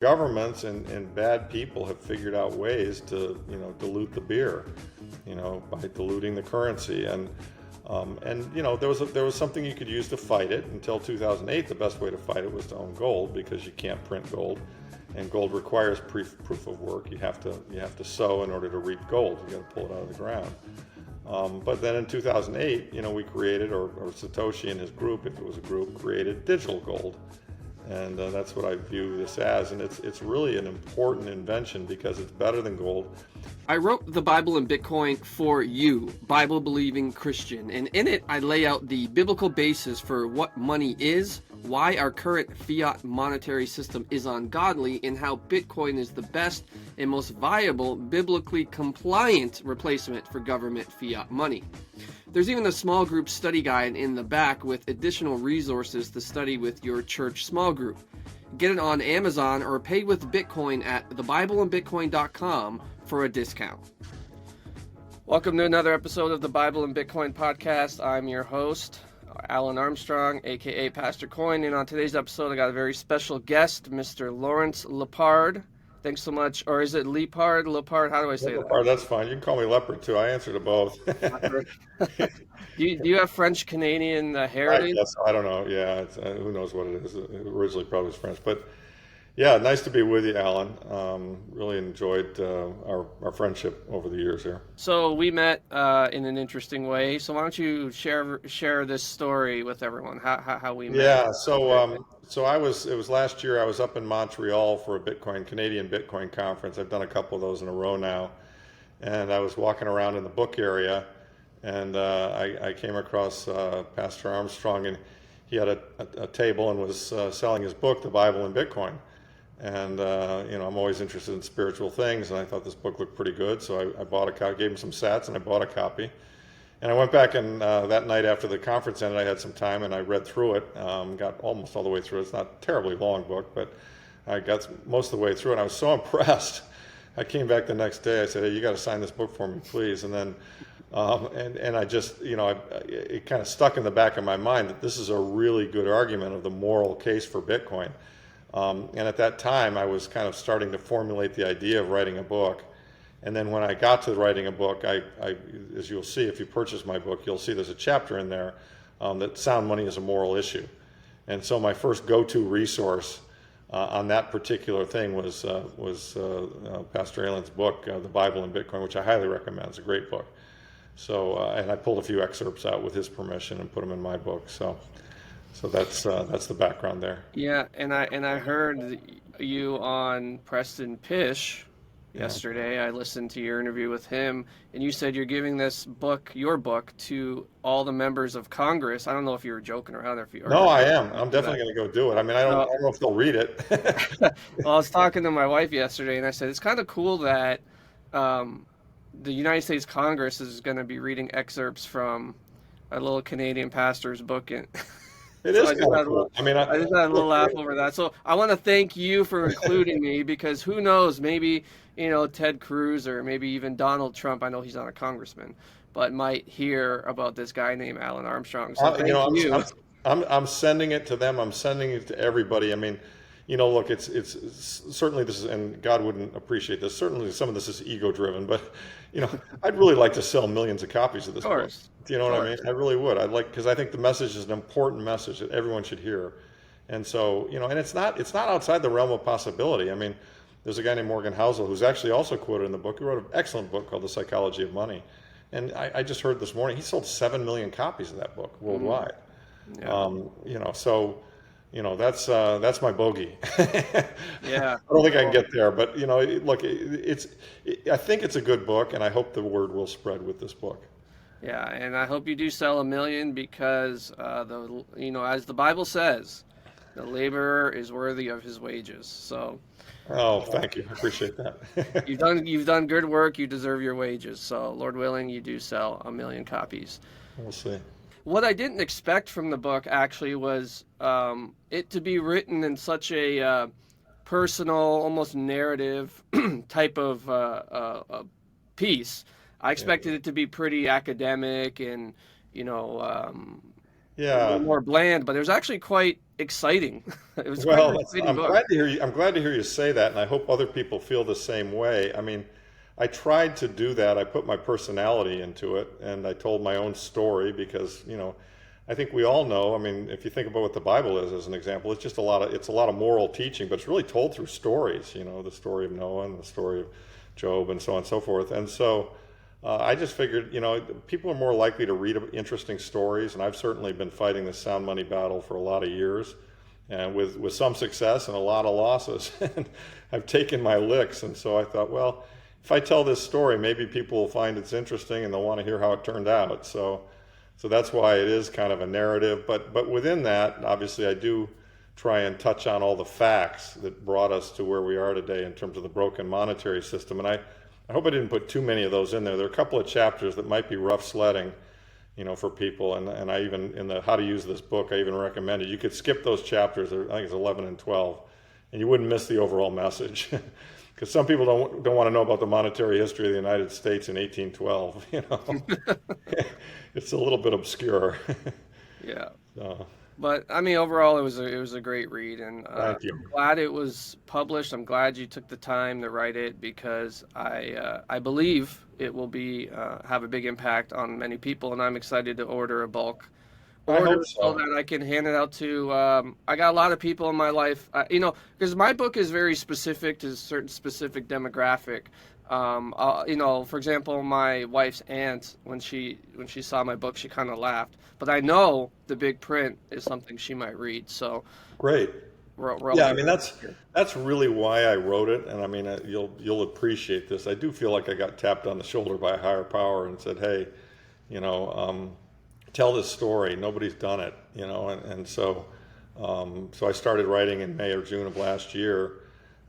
Governments and bad people have figured out ways to, dilute the beer, by diluting the currency. And there was something you could use to fight it until 2008. The best way to fight it was to own gold, because you can't print gold, and gold requires proof of work. You have to sow in order to reap gold. You got to pull it out of the ground. But then in 2008, we created, or Satoshi and his group, if it was a group, created digital gold. And that's what I view this as. And it's really an important invention because it's better than gold. I wrote The Bible and Bitcoin for you, Bible-believing Christian. And in it, I lay out the biblical basis for what money is, why our current fiat monetary system is ungodly, and how Bitcoin is the best and most viable, biblically compliant replacement for government fiat money. There's even a small group study guide in the back with additional resources to study with your church small group. Get it on Amazon or pay with Bitcoin at thebibleandbitcoin.com for a discount. Welcome to another episode of the Bible and Bitcoin podcast. I'm your host, Alan Armstrong, aka Pastor Coin, and on today's episode I got a very special guest, Mr. Lawrence Lepard. Thanks so much. Or is it Lepard? Lepard? How do I say that? Lepard, that's fine. You can call me Lepard too. I answer to both. do you have French Canadian heritage? I don't know. Yeah, who knows what it is. Originally probably was French, but yeah, nice to be with you, Alan. Really enjoyed our friendship over the years here. So we met in an interesting way. So why don't you share this story with everyone? How we met? Yeah. So it was last year. I was up in Montreal for a Canadian Bitcoin conference. I've done a couple of those in a row now, and I was walking around in the book area, and I came across Pastor Armstrong, and he had a table and was selling his book, The Bible and Bitcoin. And I'm always interested in spiritual things, and I thought this book looked pretty good, so I bought a copy, gave him some sats, and I bought a copy. And I went back, and that night after the conference ended, I had some time, and I read through it, got almost all the way through. It's not a terribly long book, but I got most of the way through, and I was so impressed. I came back the next day. I said, "Hey, you got to sign this book for me, please." And then, and I just, it kind of stuck in the back of my mind that this is a really good argument of the moral case for Bitcoin. And at that time, I was kind of starting to formulate the idea of writing a book. And then when I got to writing a book, I as you'll see, if you purchase my book, you'll see there's a chapter in there that sound money is a moral issue. And so my first go-to resource on that particular thing was Pastor Alan's book, The Bible and Bitcoin, which I highly recommend. It's a great book. So, and I pulled a few excerpts out with his permission and put them in my book. So that's the background there. Yeah, and I heard you on Preston Pish yesterday. I listened to your interview with him, and you said you're giving your book, to all the members of Congress. I don't know if you were joking around or if you. No, I am. I'm definitely going to go do it. I mean, I don't know if they'll read it. Well, I was talking to my wife yesterday, and I said it's kind of cool that the United States Congress is going to be reading excerpts from a little Canadian pastor's book. And it is kind of cool. I just had a little laugh over that. So I want to thank you for including me, because who knows, maybe Ted Cruz or maybe even Donald Trump, I know he's not a congressman, but might hear about this guy named Alan Armstrong. So thank you. I'm sending it to them. I'm sending it to everybody. I mean, look, it's certainly this is, and God wouldn't appreciate this. Certainly some of this is ego driven, but I'd really like to sell millions of copies of this book. Do you know what I mean? I really would. Because I think the message is an important message that everyone should hear. And so, and it's not outside the realm of possibility. I mean, there's a guy named Morgan Housel who's actually also quoted in the book. He wrote an excellent book called The Psychology of Money. And I just heard this morning, he sold 7 million copies of that book worldwide. Yeah. That's my bogey. Yeah. I don't think I can get there, but look, I think it's a good book, and I hope the word will spread with this book. Yeah, and I hope you do sell 1 million, because as the Bible says, the laborer is worthy of his wages. So. Oh, thank you. I appreciate that. You've done good work. You deserve your wages. So, Lord willing, you do sell 1 million copies. We'll see. What I didn't expect from the book actually was it to be written in such a personal, almost narrative type of piece. I expected it to be pretty academic and a little Yeah. more bland, but it was actually quite exciting. It was quite Well, an that's, exciting I'm book. glad to hear you. I'm glad to hear you say that, and I hope other people feel the same way. I mean, I tried to do that. I put my personality into it, and I told my own story because, I think we all know. I mean, if you think about what the Bible is as an example, it's just it's a lot of moral teaching, but it's really told through stories. The story of Noah and the story of Job, and so on and so forth. And so, I just figured, people are more likely to read interesting stories, and I've certainly been fighting this sound money battle for a lot of years, and with some success and a lot of losses. And I've taken my licks, and so I thought, well, if I tell this story, maybe people will find it's interesting and they'll want to hear how it turned out. So that's why it is kind of a narrative. But within that, obviously, I do try and touch on all the facts that brought us to where we are today in terms of the broken monetary system. And I hope I didn't put too many of those in there. There are a couple of chapters that might be rough sledding, for people. And I even, in the How to Use This book, I even recommended you could skip those chapters. I think it's 11 and 12, and you wouldn't miss the overall message. Because some people don't want to know about the monetary history of the United States in 1812. It's a little bit obscure. Yeah. So, But I mean, overall, it was a great read, and thank you. I'm glad it was published. I'm glad you took the time to write it because I believe it will be have a big impact on many people, and I'm excited to order a bulk I order hope so so. that I can hand it out to. I got a lot of people in my life, because my book is very specific to a certain specific demographic. For example, my wife's aunt, when she saw my book, she kind of laughed. But I know the big print is something she might read, so Great. we're all Yeah, I good mean here. that's really why I wrote it, and I mean you'll appreciate this. I do feel like I got tapped on the shoulder by a higher power and said, "Hey, you know, um, tell this story. Nobody's done it, and so so I started writing in May or June of last year,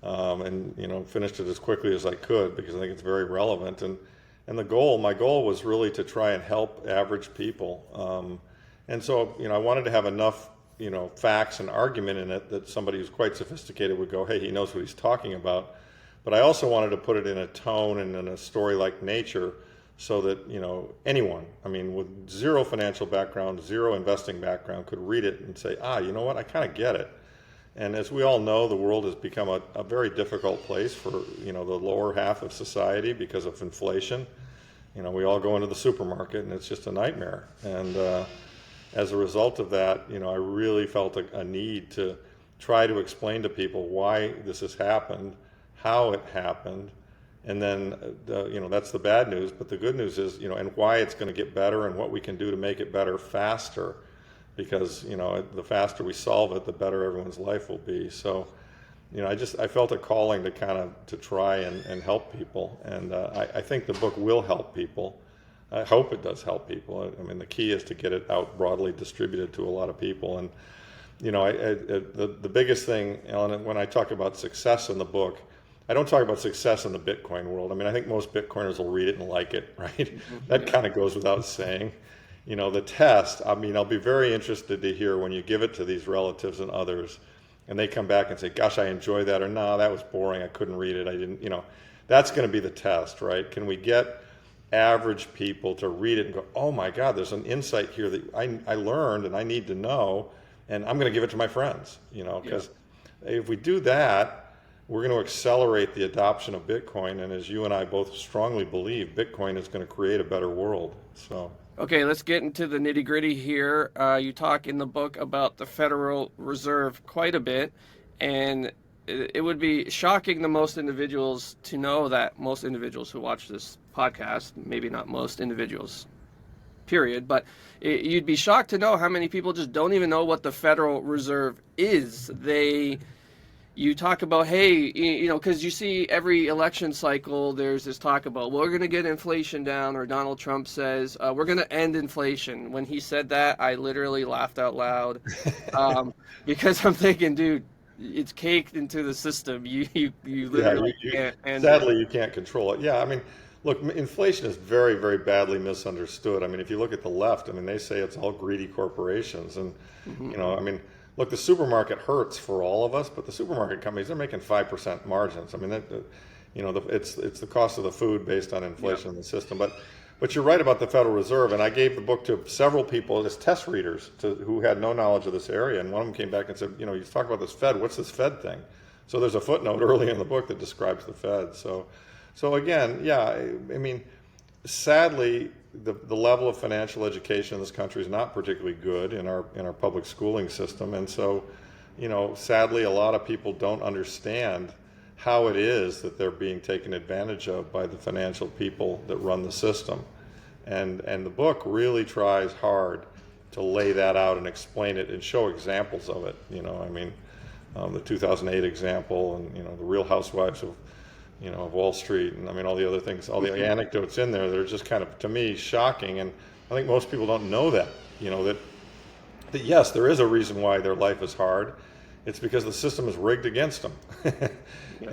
and finished it as quickly as I could because I think it's very relevant. And my goal was really to try and help average people. And so I wanted to have enough facts and argument in it that somebody who's quite sophisticated would go, hey, he knows what he's talking about. But I also wanted to put it in a tone and in a story like nature so that anyone, I mean, with zero financial background, zero investing background, could read it and say, you know what, I kind of get it. And as we all know, the world has become a very difficult place for the lower half of society because of inflation. We all go into the supermarket and it's just a nightmare. And as a result of that, I really felt a need to try to explain to people why this has happened, how it happened, and then that's the bad news. But the good news is and why it's going to get better and what we can do to make it better faster. Because the faster we solve it, the better everyone's life will be. So I felt a calling to try and help people, and I think the book will help people. I hope it does help people. I mean, the key is to get it out broadly distributed to a lot of people. And the biggest thing, Ellen, when I talk about success in the book, I don't talk about success in the Bitcoin world. I mean, I think most Bitcoiners will read it and like it, right? That kind of goes without saying. The test, I mean, I'll be very interested to hear when you give it to these relatives and others, and they come back and say, gosh, I enjoyed that, or no, that was boring, I couldn't read it, I didn't, that's going to be the test, right? Can we get average people to read it and go, oh my God, there's an insight here that I learned and I need to know, and I'm going to give it to my friends, because if we do that, we're going to accelerate the adoption of Bitcoin, and as you and I both strongly believe, Bitcoin is going to create a better world, so. Okay, let's get into the nitty gritty here. You talk in the book about the Federal Reserve quite a bit, and it would be shocking to most individuals to know that most individuals who watch this podcast, maybe not most individuals, period, but you'd be shocked to know how many people just don't even know what the Federal Reserve is. You talk about, hey, because you see every election cycle, there's this talk about, well, we're going to get inflation down, or Donald Trump says, we're going to end inflation. When he said that, I literally laughed out loud because I'm thinking, dude, it's caked into the system. You Yeah, literally can't end it. sadly, you can't control it. Yeah, I mean, look, inflation is very, very badly misunderstood. I mean, if you look at the left, I mean, they say it's all greedy corporations. And, I mean, look, the supermarket hurts for all of us, but the supermarket companies, they're making 5% margins. I mean, it's the cost of the food based on inflation in the system. But But you're right about the Federal Reserve, and I gave the book to several people as test readers who had no knowledge of this area, and one of them came back and said, you talk about this Fed, what's this Fed thing? So there's a footnote early in the book that describes the Fed. So again, yeah, I mean, sadly, the level of financial education in this country is not particularly good in our public schooling system, and so, sadly, a lot of people don't understand how it is that they're being taken advantage of by the financial people that run the system. And the book really tries hard to lay that out and explain it and show examples of it. The 2008 example, and the Real Housewives of Wall Street, and all the other things, all the anecdotes in there, they're just kind of, to me, shocking. And I think most people don't know that, that yes, there is a reason why their life is hard. It's because the system is rigged against them.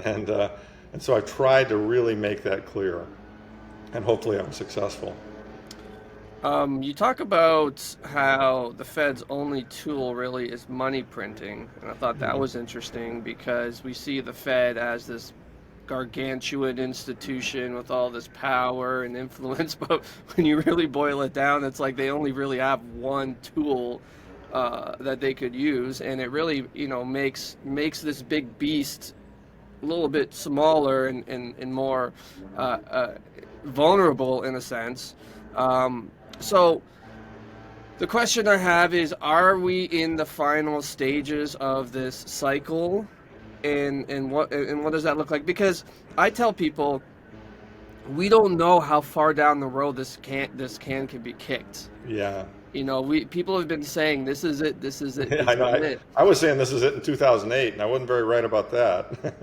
And so I've tried to really make that clear, and hopefully I'm successful. You talk about how the Fed's only tool really is money printing, and I thought that was interesting because we see the Fed as this gargantuan institution with all this power and influence, but when you really boil it down, it's like they only really have one tool that they could use, and it really makes this big beast a little bit smaller and more vulnerable in a sense. So the question I have is, are we in the final stages of this cycle, and what does that look like? Because I tell people we don't know how far down the road this can be kicked. Yeah. People have been saying this is it. I was saying this is it in 2008, and I wasn't very right about that.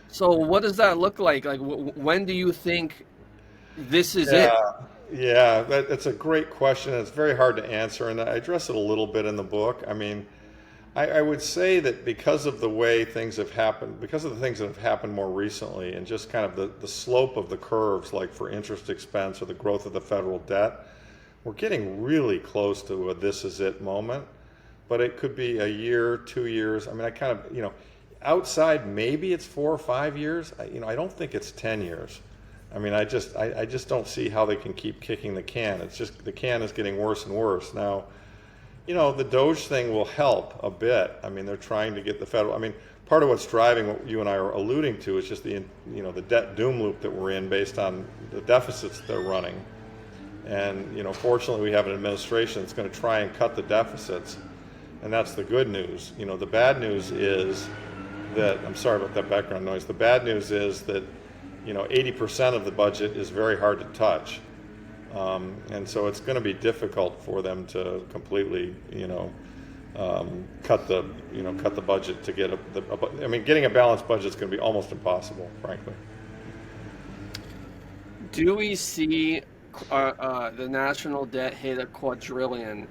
So what does that look like? Like, when do you think this is it? Yeah, that's a great question. It's very hard to answer, and I address it a little bit in the book. I would say that because of the way things have happened, because of the things that have happened more recently, and just kind of the slope of the curves, like for interest expense or the growth of the federal debt, we're getting really close to a this is it moment. But it could be a year, 2 years. I kind of, outside maybe it's 4 or 5 years. I don't think it's 10 years. I just don't see how they can keep kicking the can. It's just the can is getting worse and worse. Now, the Doge thing will help a bit. They're trying to get the federal. Part of what's driving what you and I are alluding to is just the debt doom loop that we're in based on the deficits they're running. And fortunately, we have an administration that's going to try and cut the deficits, and that's the good news. The bad news is that, I'm sorry about that background noise. The bad news is that 80% of the budget is very hard to touch, and so it's going to be difficult for them to completely cut the budget to get getting a balanced budget is going to be almost impossible, frankly. Do we see the national debt hit a quadrillion?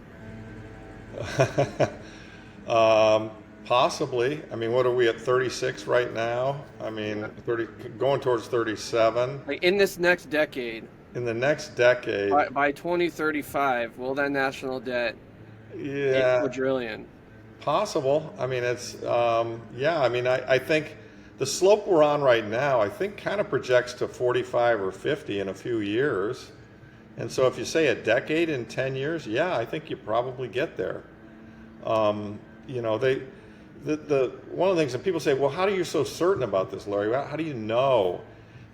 Possibly. What are we at, 36 right now? 30, going towards 37. Like in this next decade. In the next decade. By 2035, will that national debt hit quadrillion? Possible. It's, I think the slope we're on right now, I think kind of projects to 45 or 50 in a few years. And so if you say a decade in 10 years, I think you probably get there. One of the things that people say, well, how are you so certain about this, Larry? How do you know?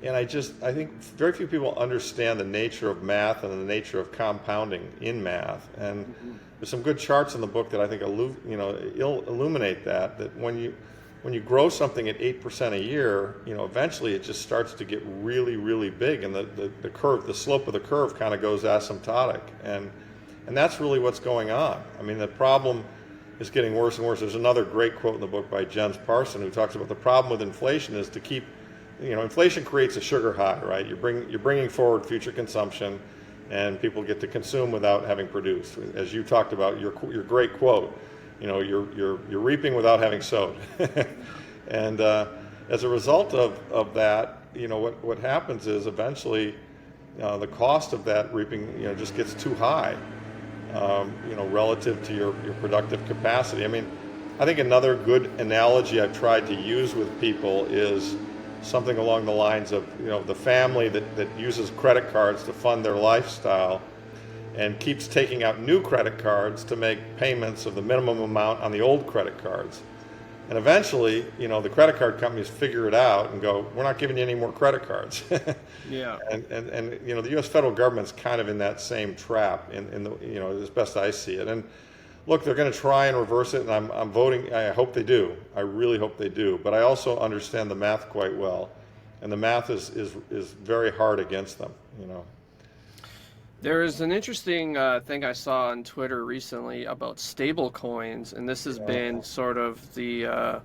And I think very few people understand the nature of math and the nature of compounding in math. And there's some good charts in the book that I think illuminate that when you grow something at 8% a year, eventually it just starts to get really, really big, and the curve, the slope of the curve kind of goes asymptotic. And that's really what's going on. The problem is getting worse and worse. There's another great quote in the book by Jens Parson who talks about the problem with inflation is to keep, inflation creates a sugar high, right? You're bringing forward future consumption, and people get to consume without having produced. As you talked about, your great quote, you're reaping without having sowed. And as a result of that, what happens is eventually the cost of that reaping, just gets too high. Relative to your productive capacity. I think another good analogy I've tried to use with people is, something along the lines of, the family that uses credit cards to fund their lifestyle and keeps taking out new credit cards to make payments of the minimum amount on the old credit cards. And eventually, the credit card companies figure it out and go, we're not giving you any more credit cards. Yeah. And the U.S. federal government's kind of in that same trap, in the, as best I see it. And look, they're going to try and reverse it, and I'm voting. I hope they do. I really hope they do. But I also understand the math quite well, and the math is very hard against them. There is an interesting thing I saw on Twitter recently about stable coins, and this has been sort of the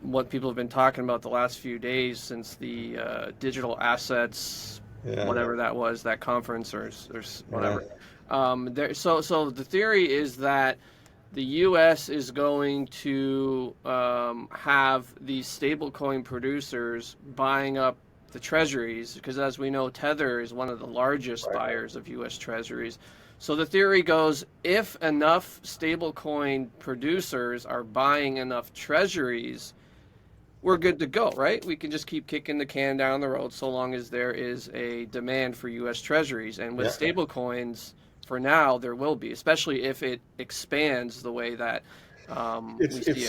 what people have been talking about the last few days since the digital assets, whatever that was, that conference or whatever. So the theory is that the U.S. is going to have these stablecoin producers buying up the treasuries, because as we know, Tether is one of the largest buyers of U.S. treasuries. So the theory goes, if enough stablecoin producers are buying enough treasuries, we're good to go, right? We can just keep kicking the can down the road so long as there is a demand for U.S. treasuries. And with stablecoins, for now, there will be, especially if it expands the way that it's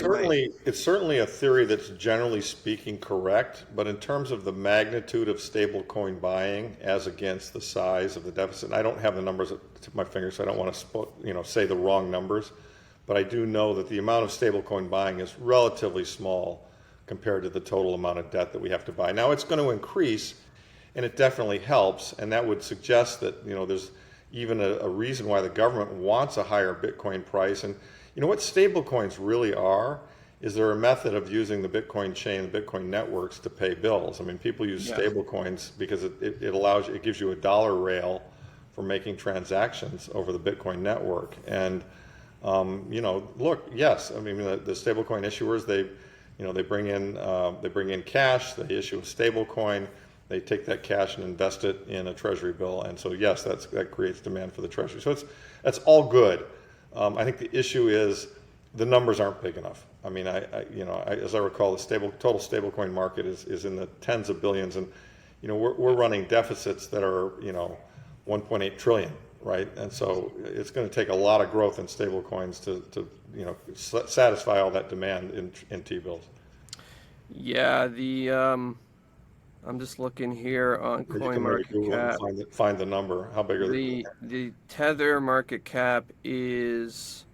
certainly a theory that's generally speaking correct, but in terms of the magnitude of stablecoin buying as against the size of the deficit, and I don't have the numbers at the tip of my finger, so I don't want to say the wrong numbers, but I do know that the amount of stablecoin buying is relatively small compared to the total amount of debt that we have to buy. Now it's going to increase, and it definitely helps, and that would suggest that there's even a reason why the government wants a higher Bitcoin price. And what stablecoins really are is they're a method of using the Bitcoin chain, the Bitcoin networks to pay bills. I mean, people use stablecoins because it gives you a dollar rail for making transactions over the Bitcoin network. And look, yes, I mean the stablecoin issuers, they bring in cash, they issue a stablecoin. They take that cash and invest it in a treasury bill, and so yes, that creates demand for the treasury. So that's all good. I think the issue is the numbers aren't big enough. I mean, as I recall, the total stablecoin market is in the tens of billions, and we're running deficits that are 1.8 trillion, right? And so it's going to take a lot of growth in stablecoins to satisfy all that demand in T-bills. Yeah, I'm just looking here on CoinMarketCap. Find the number. How big are the Tether market cap is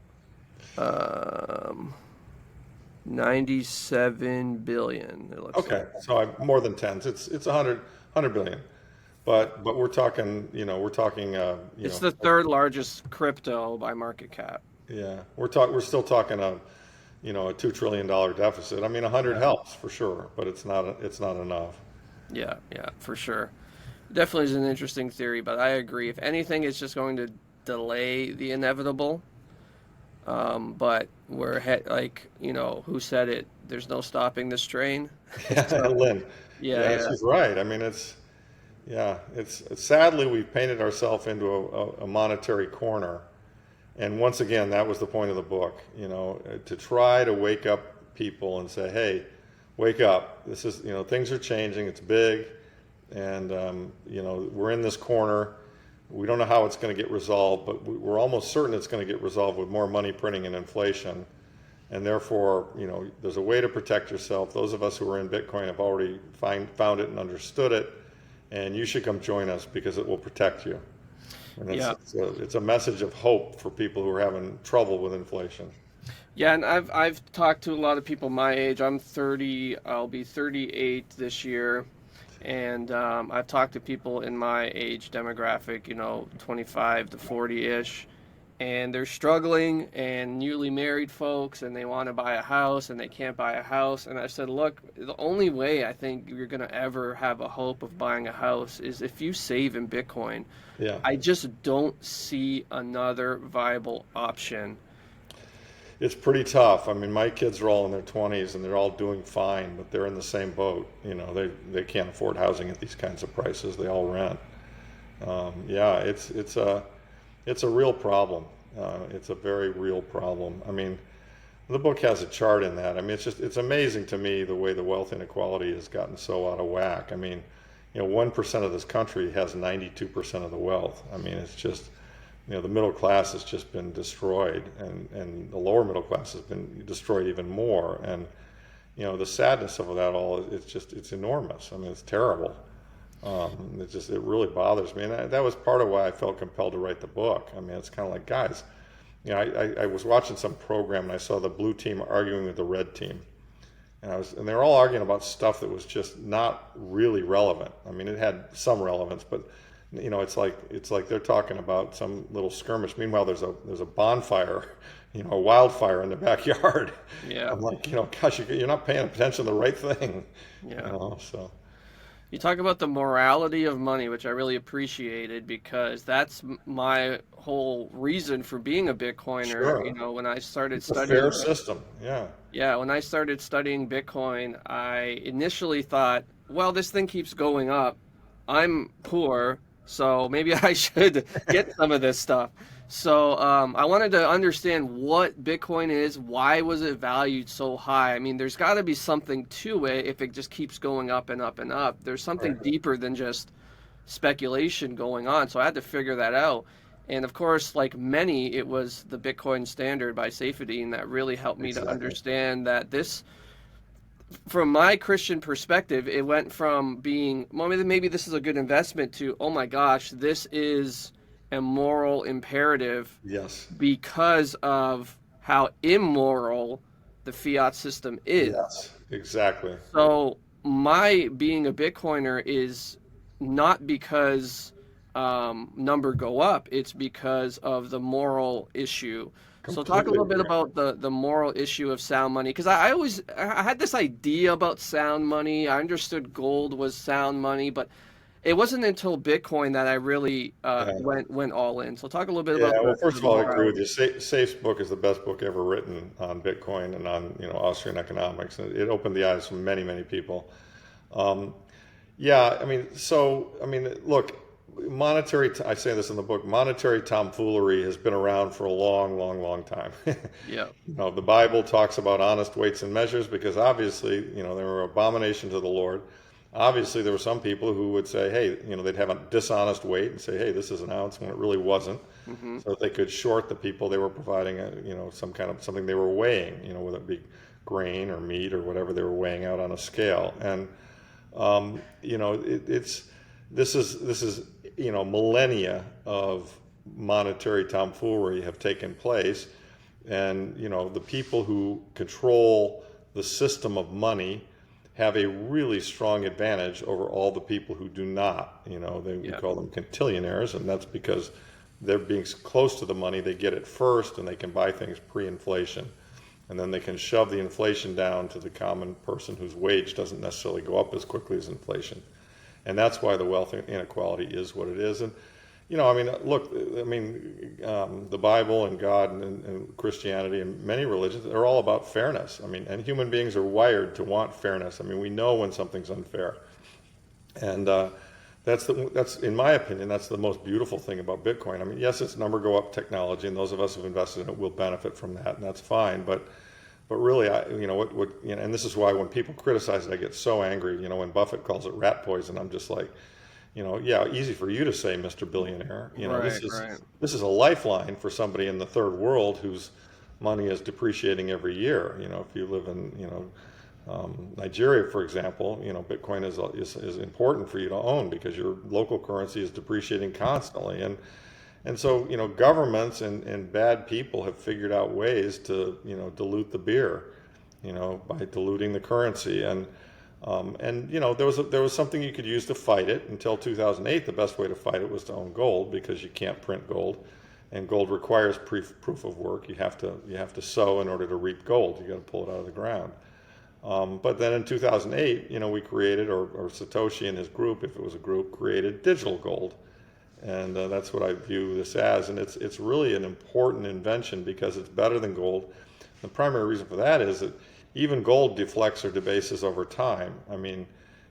97 billion. It looks okay, like. So more than tens. It's 100 billion, but we're talking. It's the third largest crypto by market cap. Yeah, we're still talking a $2 trillion deficit. I mean, 100 helps for sure, but it's not enough. Yeah, for sure. Definitely is an interesting theory, but I agree. If anything, it's just going to delay the inevitable. But we're who said it? There's no stopping this train. Lynn. Yeah, she's right. I mean, it's sadly we've painted ourselves into a monetary corner, and once again, that was the point of the book. To try to wake up people and say, hey, wake up. This is, things are changing. It's big. And, we're in this corner. We don't know how it's going to get resolved, but we're almost certain it's going to get resolved with more money printing and inflation. And therefore, there's a way to protect yourself. Those of us who are in Bitcoin have already found it and understood it. And you should come join us because it will protect you. And it's a message of hope for people who are having trouble with inflation. Yeah, and I've talked to a lot of people my age. I'm 30. I'll be 38 this year, and I've talked to people in my age demographic, 25 to 40-ish, and they're struggling, and newly married folks, and they want to buy a house, and they can't buy a house. And I said, look, the only way I think you're going to ever have a hope of buying a house is if you save in Bitcoin. Yeah. I just don't see another viable option. It's pretty tough. I mean, my kids are all in their 20s and they're all doing fine, but they're in the same boat. They can't afford housing at these kinds of prices. They all rent. It's a real problem. It's a very real problem. I mean, The book has a chart in that. I mean, it's amazing to me the way the wealth inequality has gotten so out of whack. I mean, 1% of this country has 92% of the wealth. I mean, it's just, the middle class has just been destroyed, and the lower middle class has been destroyed even more. And, the sadness of that all, it's enormous. I mean, it's terrible. It really bothers me. And that was part of why I felt compelled to write the book. I mean, it's kind of like, guys, I was watching some program and I saw the blue team arguing with the red team. And they were all arguing about stuff that was just not really relevant. I mean, it had some relevance, but it's like they're talking about some little skirmish. Meanwhile, there's a bonfire, a wildfire in the backyard. Yeah. I'm like, gosh, you're not paying attention to the right thing. Yeah. So. You talk about the morality of money, which I really appreciated because that's my whole reason for being a Bitcoiner. Sure. When I started It's a studying, fair system. Yeah. yeah, when I started studying Bitcoin, I initially thought, well, this thing keeps going up. I'm poor, so maybe I should get some of this stuff. So I wanted to understand what Bitcoin is. Why was it valued so high? I mean, there's got to be something to it if it just keeps going up and up and up. There's something Right. deeper than just speculation going on. So I had to figure that out. And of course, like many, it was the Bitcoin Standard by Saifedean that really helped me to Exactly. understand that this, from my Christian perspective, it went from being, well, maybe this is a good investment to, oh my gosh, this is a moral imperative Yes. because of how immoral the fiat system is. Yes. Exactly. So my being a Bitcoiner is not because number go up, it's because of the moral issue. So talk a Completely little bit agree. about the moral issue of sound money, because I had this idea about sound money. I understood gold was sound money, but it wasn't until Bitcoin that I really Yeah. went all in. So talk a little bit Yeah. about Well, first the of all, I agree with morality. you. Safe's book is the best book ever written on Bitcoin and on Austrian economics. It opened the eyes of many, many people. Um, Yeah, look, I say this in the book, monetary tomfoolery has been around for a long, long, long time. Yeah, The Bible talks about honest weights and measures because obviously, they were abomination to the Lord. Obviously, there were some people who would say, hey, they'd have a dishonest weight and say, hey, this is an ounce when it really wasn't, hmm, so that they could short the people they were providing, some kind of something they were weighing, whether it be grain or meat or whatever they were weighing out on a scale. And it's this is millennia of monetary tomfoolery have taken place, and the people who control the system of money have a really strong advantage over all the people who do not. We yeah, call them quintillionaires, and that's because they're being close to the money. They get it first, and they can buy things pre-inflation, and then they can shove the inflation down to the common person whose wage doesn't necessarily go up as quickly as inflation. And that's why the wealth inequality is what it is. And, look, the Bible and God and Christianity and many religions are all about fairness. And human beings are wired to want fairness. We know when something's unfair. And that's in my opinion, that's the most beautiful thing about Bitcoin. Yes, it's number go up technology, and those of us who've invested in it will benefit from that, and that's fine. But really, and this is why when people criticize it, I get so angry. When Buffett calls it rat poison, I'm just like, yeah, easy for you to say, Mr. Billionaire. right, This right. this is a lifeline for somebody in the third world whose money is depreciating every year. If you live in, Nigeria, for example, Bitcoin is important for you to own because your local currency is depreciating constantly. And so, governments and bad people have figured out ways to, dilute the beer, by diluting the currency. And there was something you could use to fight it until 2008. The best way to fight it was to own gold because you can't print gold, and gold requires proof of work. You have to sow in order to reap gold. You got to pull it out of the ground. But then in 2008, we created, or Satoshi and his group, if it was a group, created digital gold. And that's what I view this as. And it's really an important invention because it's better than gold. The primary reason for that is that even gold deflects or debases over time.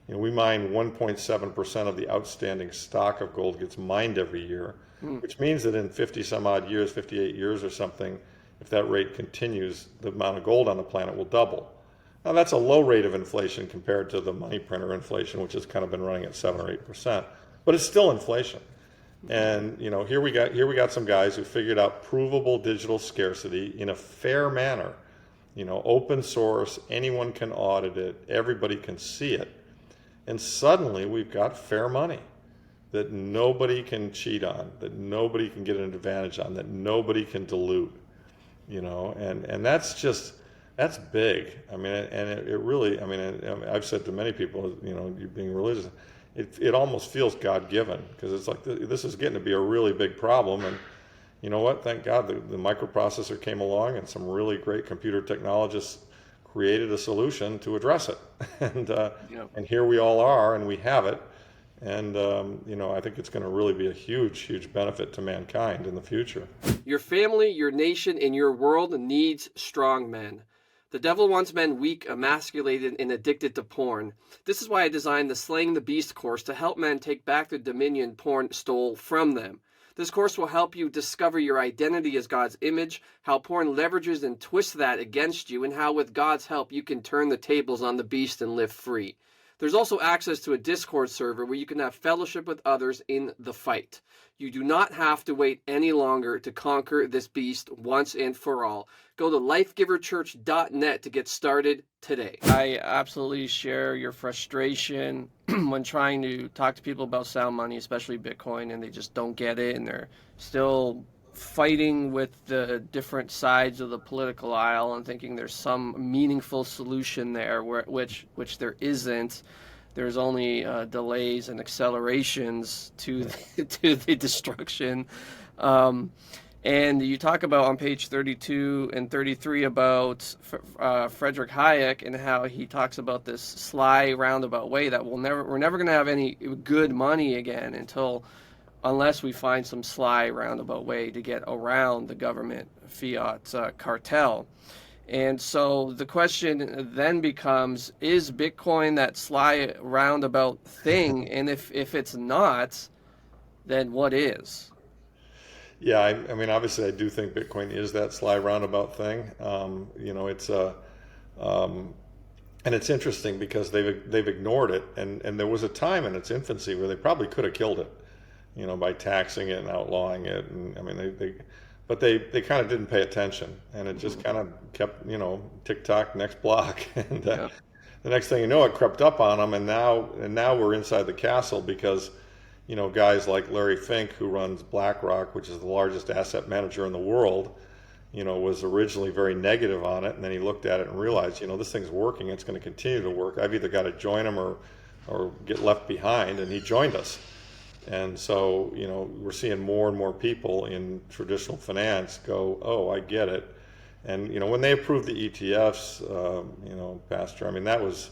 We mine 1.7% of the outstanding stock of gold gets mined every year, Hmm. which means that in 50 some odd years, 58 years or something, if that rate continues, the amount of gold on the planet will double. Now that's a low rate of inflation compared to the money printer inflation, which has kind of been running at 7 or 8%, but it's still inflation. And here we got some guys who figured out provable digital scarcity in a fair manner. Open source, anyone can audit it, everybody can see it. And suddenly we've got fair money that nobody can cheat on, that nobody can get an advantage on, that nobody can dilute. And that's big. I mean, and it really, I mean, I've said to many people, you being religious, it almost feels God-given, because it's like this is getting to be a really big problem. And you know what? Thank God the microprocessor came along, and some really great computer technologists created a solution to address it. And here we all are, and we have it. And I think it's going to really be a huge, huge benefit to mankind in the future. Your family, your nation, and your world needs strong men. The devil wants men weak, emasculated, and addicted to porn. This is why I designed the Slaying the Beast course, to help men take back the dominion porn stole from them. This course will help you discover your identity as God's image, how porn leverages and twists that against you, and how with God's help you can turn the tables on the beast and live free. There's also access to a Discord server where you can have fellowship with others in the fight. You do not have to wait any longer to conquer this beast once and for all. Go to lifegiverchurch.net to get started today. I absolutely share your frustration when trying to talk to people about sound money, especially Bitcoin, and they just don't get it, and they're still fighting with the different sides of the political aisle and thinking there's some meaningful solution there, which there isn't. There's only delays and accelerations to the destruction. And you talk about on page 32 and 33 about Frederick Hayek, and how he talks about this sly roundabout way that we're never going to have any good money again unless we find some sly roundabout way to get around the government fiat cartel. And so the question then becomes, is Bitcoin that sly roundabout thing? And if it's not, then what is? Yeah, I mean, obviously, I do think Bitcoin is that sly roundabout thing. And it's interesting because they've ignored it, and there was a time in its infancy where they probably could have killed it, by taxing it and outlawing it. And I mean, they kind of didn't pay attention, and it just kind of kept, tick tock, next block, and the next thing you know, it crept up on them, and now we're inside the castle because, guys like Larry Fink, who runs BlackRock, which is the largest asset manager in the world, was originally very negative on it, and then he looked at it and realized, this thing's working, it's going to continue to work. I've either got to join him or get left behind, and he joined us. And so, we're seeing more and more people in traditional finance go, oh, I get it. And, when they approved the ETFs, Pastor, I mean, that was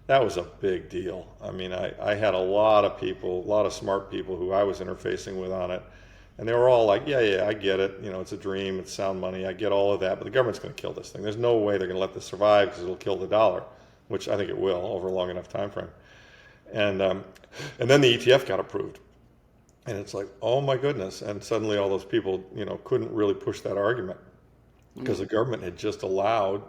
a big deal. I mean, I had a lot of people, a lot of smart people who I was interfacing with on it. And they were all like, yeah, I get it. It's a dream. It's sound money. I get all of that. But the government's going to kill this thing. There's no way they're going to let this survive because it'll kill the dollar, which I think it will over a long enough time frame. And then the ETF got approved. And it's like, oh my goodness. And suddenly all those people, couldn't really push that argument because the government had just allowed,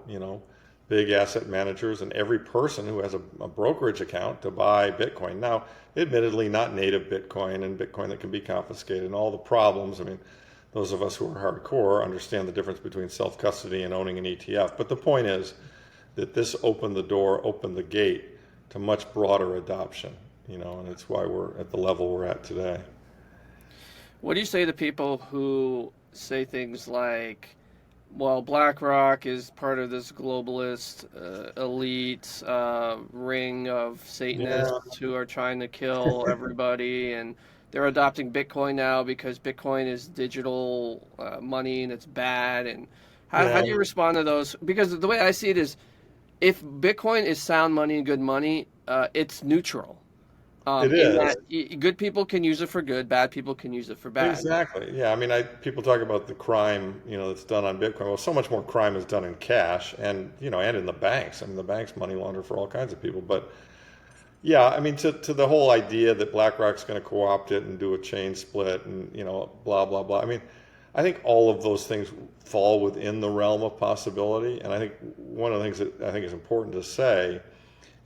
big asset managers and every person who has a brokerage account to buy Bitcoin. Now, admittedly, not native Bitcoin and Bitcoin that can be confiscated and all the problems. I mean, those of us who are hardcore understand the difference between self-custody and owning an ETF. But the point is that this opened the gate to much broader adoption, and it's why we're at the level we're at today. What do you say to people who say things like, well, BlackRock is part of this globalist elite ring of Satanists who are trying to kill everybody, and they're adopting Bitcoin now because Bitcoin is digital money and it's bad? And how do you respond to those? Because the way I see it is, if Bitcoin is sound money and good money, it's neutral. It is. That good people can use it for good, bad people can use it for bad. Exactly. Yeah. I mean, people talk about the crime, that's done on Bitcoin. Well, so much more crime is done in cash and, and in the banks. I mean, the banks money launder for all kinds of people. But yeah, I mean, to the whole idea that BlackRock's going to co-opt it and do a chain split and, blah, blah, blah. I mean, I think all of those things fall within the realm of possibility. And I think one of the things that I think is important to say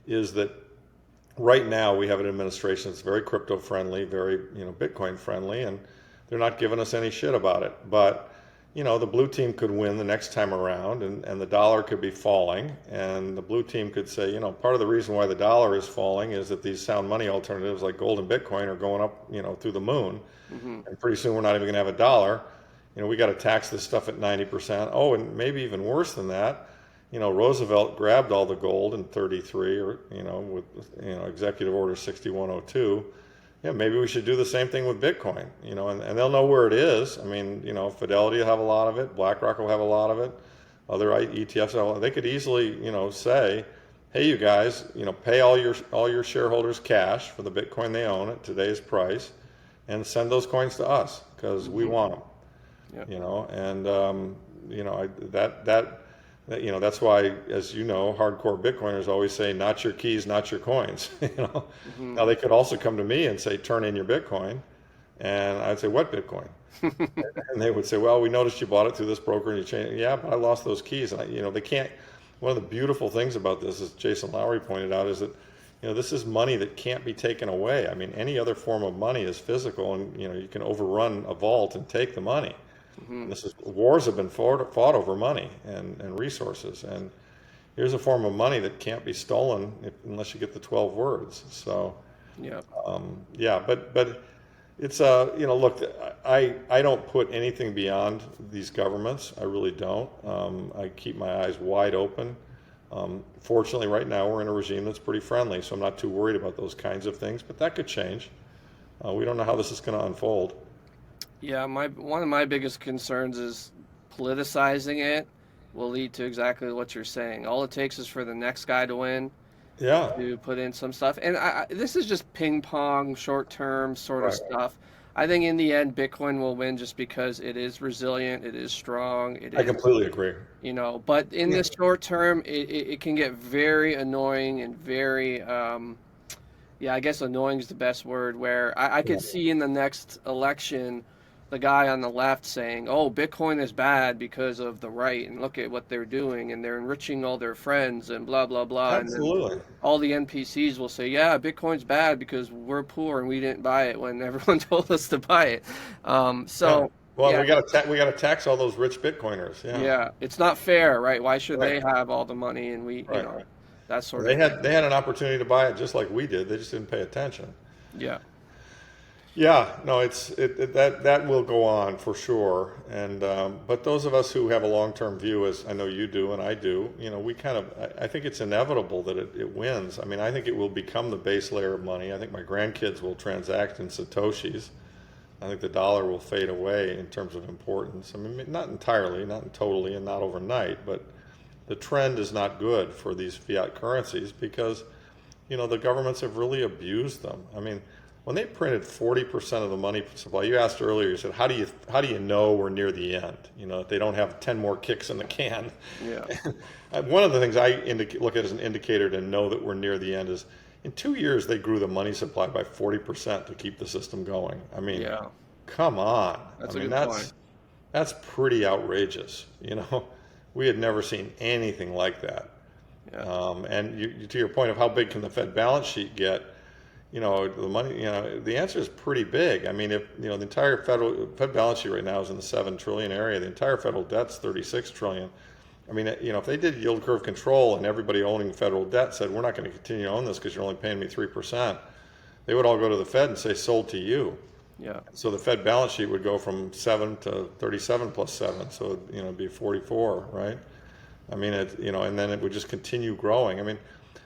is that right now we have an administration that's very crypto friendly, very Bitcoin friendly, and they're not giving us any shit about it. But the blue team could win the next time around, and the dollar could be falling, and the blue team could say, part of the reason why the dollar is falling is that these sound money alternatives like gold and Bitcoin are going up, through the moon, and pretty soon we're not even going to have a dollar. We got to tax this stuff at 90%. Oh, and maybe even worse than that. Roosevelt grabbed all the gold in 33, or with Executive Order 6102. Yeah, maybe we should do the same thing with Bitcoin. And they'll know where it is. I mean, Fidelity will have a lot of it. BlackRock will have a lot of it. Other ETFs, they could easily, say, hey, you guys, pay all your shareholders cash for the Bitcoin they own at today's price, and send those coins to us because we want them. Yep. That's why, as hardcore Bitcoiners always say, not your keys, not your coins. Now they could also come to me and say, turn in your Bitcoin, and I'd say, what Bitcoin? And they would say, well, we noticed you bought it through this broker and you changed. Yeah, but I lost those keys. And they can't. One of the beautiful things about this, as Jason Lowery pointed out, is that this is money that can't be taken away. I mean, any other form of money is physical, and you can overrun a vault and take the money. Wars have been fought over money and resources, and here's a form of money that can't be stolen unless you get the 12 words. So, but it's look, I don't put anything beyond these governments. I really don't. I keep my eyes wide open. Fortunately, right now we're in a regime that's pretty friendly, so I'm not too worried about those kinds of things. But that could change. We don't know how this is going to unfold. Yeah, one of my biggest concerns is politicizing it will lead to exactly what you're saying. All it takes is for the next guy to win, to put in some stuff. And this is just ping pong, short term sort of stuff. I think in the end, Bitcoin will win just because it is resilient, it is strong. I completely agree. But in the short term, it can get very annoying and very, I guess annoying is the best word, where I could see in the next election the guy on the left saying, oh, Bitcoin is bad because of the right, and look at what they're doing, and they're enriching all their friends, and blah, blah, blah. Absolutely. And then all the NPCs will say, yeah, Bitcoin's bad because we're poor and we didn't buy it when everyone told us to buy it. We got to tax all those rich Bitcoiners. Yeah, it's not fair, right? Why should they have all the money and we, that sort of thing. They had an opportunity to buy it just like we did. They just didn't pay attention. Yeah. Yeah, no, that will go on for sure, and but those of us who have a long-term view, as I know you do and I do, we I think it's inevitable that it wins. I mean, I think it will become the base layer of money. I think my grandkids will transact in Satoshis. I think the dollar will fade away in terms of importance. I mean, not entirely, not totally, and not overnight, but the trend is not good for these fiat currencies because, the governments have really abused them. I mean, when they printed 40% of the money supply, you asked earlier, you said, how do you know we're near the end? If they don't have 10 more kicks in the can. Yeah. One of the things I look at as an indicator to know that we're near the end is in 2 years, they grew the money supply by 40% to keep the system going. I mean, come on. That's a good point. That's pretty outrageous. We had never seen anything like that. Yeah. And to your point of how big can the Fed balance sheet get, the money, the answer is pretty big. I mean, if, the entire Fed balance sheet right now is in the 7 trillion area, the entire federal debt's 36 trillion. I mean, if they did yield curve control and everybody owning federal debt said, we're not going to continue to own this because you're only paying me 3%, they would all go to the Fed and say, sold to you. Yeah. So the Fed balance sheet would go from 7 to 37 plus 7. So, it'd be 44, right? I mean, and then it would just continue growing. I mean,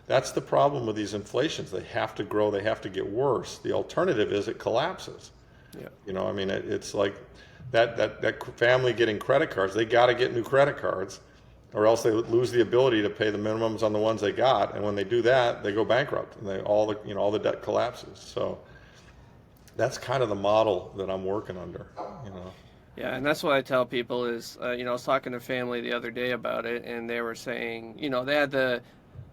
that's the problem with these inflations. They have to grow. They have to get worse. The alternative is it collapses. Yeah. I mean, it's like that family getting credit cards. They got to get new credit cards, or else they lose the ability to pay the minimums on the ones they got. And when they do that, they go bankrupt, and all the debt collapses. So that's kind of the model that I'm working under. Yeah, and that's what I tell people is, I was talking to family the other day about it, and they were saying, they had the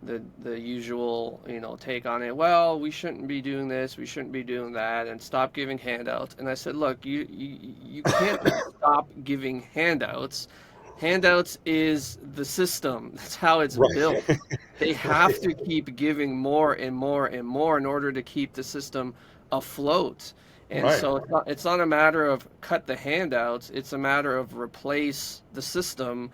the usual, take on it. Well, we shouldn't be doing this, we shouldn't be doing that, and stop giving handouts. And I said, look, you can't stop giving handouts. Handouts is the system. That's how it's built. Right. They have to keep giving more and more and more in order to keep the system afloat. And Right. so it's not a matter of cut the handouts, it's a matter of replace the system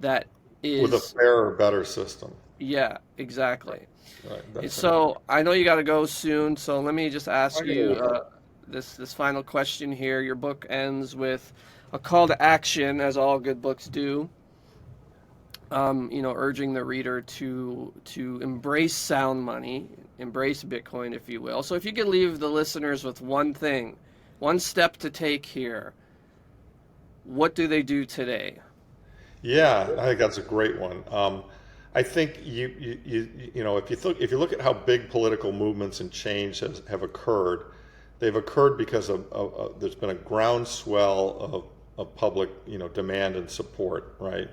that With a is, fairer, better system. yeah, exactly. Right. That's right. So I know you got to go soon, so let me just ask Okay. you this final question here. Your book ends with a call to action, as all good books do. Urging the reader to embrace sound money, embrace Bitcoin, if you will. So if you could leave the listeners with one thing, one step to take here, what do they do today? Yeah, I think that's a great one. I think if you look at how big political movements and change have occurred, they've occurred because there's been a groundswell of public demand and support, right?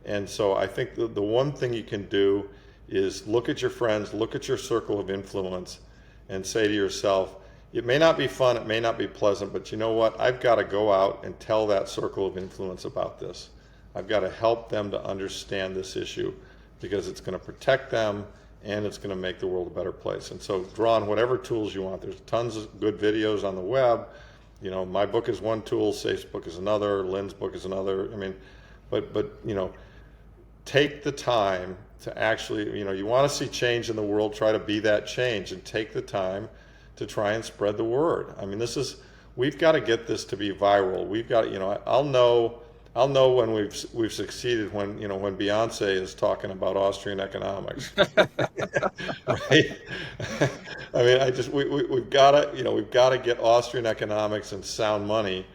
And so I think the one thing you can do is look at your friends, look at your circle of influence, and say to yourself, it may not be fun, it may not be pleasant, but you know what? I've got to go out and tell that circle of influence about this. I've got to help them to understand this issue because it's going to protect them and it's going to make the world a better place. And so draw on whatever tools you want. There's tons of good videos on the web. My book is one tool, Safe's book is another, Lynn's book is another. I mean, but take the time to actually, you want to see change in the world, try to be that change and take the time to try and spread the word. I mean, we've got to get this to be viral. We've got, I'll know when we've succeeded when Beyonce is talking about Austrian economics, right? I mean, we've got to get Austrian economics and sound money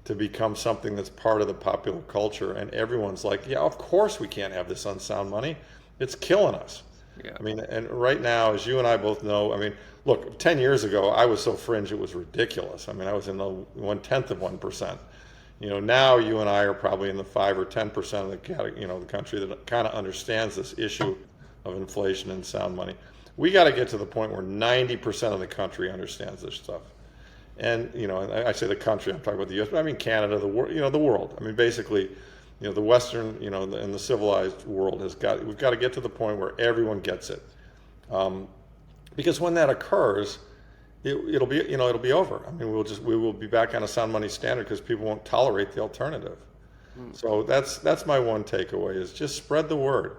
to become something that's part of the popular culture, and everyone's like, yeah, of course we can't have this on sound money. It's killing us. Yeah. I mean, and right now, as you and I both know, I mean, look, 10 years ago, I was so fringe, it was ridiculous. I mean, I was in the 1/10 of 1%. Now you and I are probably in the 5 or 10% of the country that kind of understands this issue of inflation and sound money. We got to get to the point where 90% of the country understands this stuff. And, I say the country, I'm talking about the U.S., but I mean Canada, the world, the world. I mean, basically, the Western, and the civilized world we've got to get to the point where everyone gets it. Because when that occurs, it'll be over. I mean, we will be back on a sound money standard because people won't tolerate the alternative. So that's my one takeaway is just spread the word.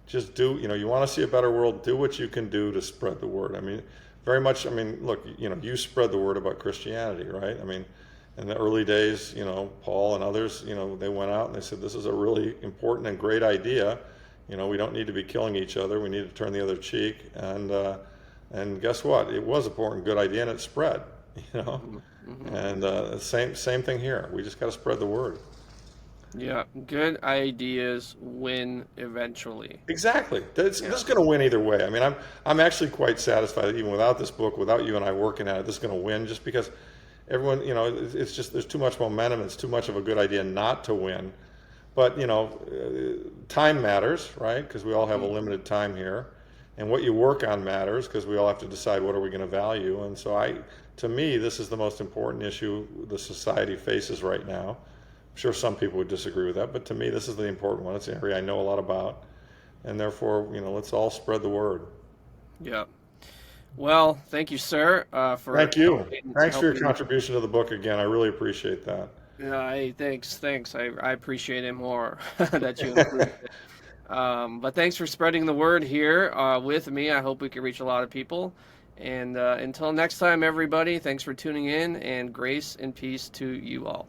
Just do, you want to see a better world, do what you can do to spread the word. I mean, very much, look, you spread the word about Christianity, right? I mean, in the early days, Paul and others, they went out and they said, this is a really important and great idea. We don't need to be killing each other. We need to turn the other cheek. And guess what? It was an important, good idea, and it spread. Mm-hmm. And same thing here. We just got to spread the word. Yeah, good ideas win eventually. Exactly. This is going to win either way. I mean, I'm actually quite satisfied that even without this book, without you and I working at it, this is going to win just because everyone, it's just there's too much momentum. It's too much of a good idea not to win. But, time matters, right? Because we all have a limited time here. And what you work on matters because we all have to decide what are we going to value. And so to me, this is the most important issue the society faces right now. I'm sure some people would disagree with that, but to me, this is the important one. It's an area I know a lot about. And therefore, let's all spread the word. Yeah. Well, thank you, sir, for Thank you. Thanks for your contribution to the book again. I really appreciate that. Yeah, hey, thanks. I appreciate it more that you included it. But thanks for spreading the word here with me. I hope we can reach a lot of people. And until next time, everybody, thanks for tuning in, and grace and peace to you all.